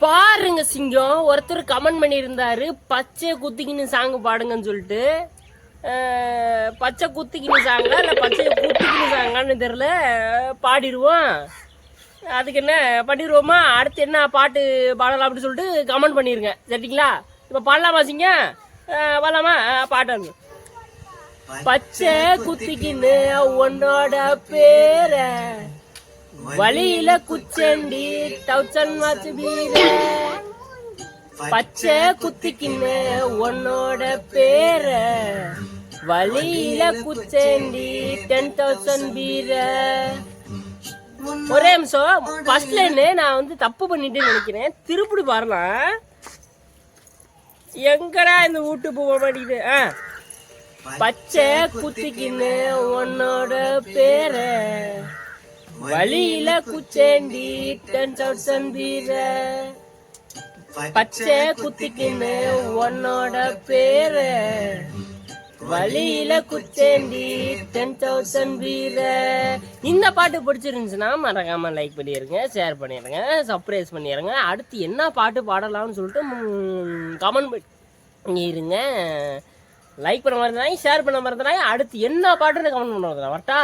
பாருங்க சிங்கம் ஒருத்தர் கமெண்ட் பண்ணியிருந்தாரு பச்சை குத்திக்கின்னு சாங்கு பாடுங்கன்னு சொல்லிட்டு. பச்சை குத்திக்கின்னு சாங்கா இல்லை பச்சை குத்திக்கின்னு சாங்கான்னு தெரில, பாடிடுவோம். அதுக்கு என்ன பண்ணிடுவோமா? அடுத்து என்ன பாட்டு பாடலாம் அப்படின்னு சொல்லிட்டு கமெண்ட் பண்ணிருங்க. சரிங்களா? இப்போ பாடலாமா சிங்கம்? பாடலாமா? பாட்டு. பச்சை குத்திக்கின்னு உன்னோட பேர வழியில குச்சண்டி தௌசண்ட் வாட்ச் பீர. பச்சை குத்திக்கின்னு உன்னோட பேர வழியில குச்சண்டி 10,000 பீர. ஒரே நிமிஷம், ஃபர்ஸ்ட் லைன் நான் வந்து தப்பு பண்ணிட்டு நினைக்கிறேன். திருப்பி வரலாம். எங்கடா இந்த வீட்டு போக மாட்டேங்குது? பச்சை குத்திக்கின்னு உன்னோட பேர வழியில குச்சேண்டி 10,000 பீர. பச்சை குத்திக்கின்னு உன்னோட பேர வழியில குச்சேண்டி 10,000 பீர. இந்த பாட்டு பிடிச்சிருந்துச்சுன்னா மறக்காம லைக் பண்ணிடுங்க, ஷேர் பண்ணிடுங்க, சர்ப்ரைஸ் பண்ணிடுங்க. அடுத்து என்ன பாட்டு பாடலாம்னு சொல்லிட்டு கமெண்ட் பண்ணிருங்க. லைக் பண்ண மறந்துடாங்க, ஷேர் பண்ண மறந்துடாங்க. அடுத்து என்ன பாட்டுன்னு கமெண்ட் பண்ண வரட்டா?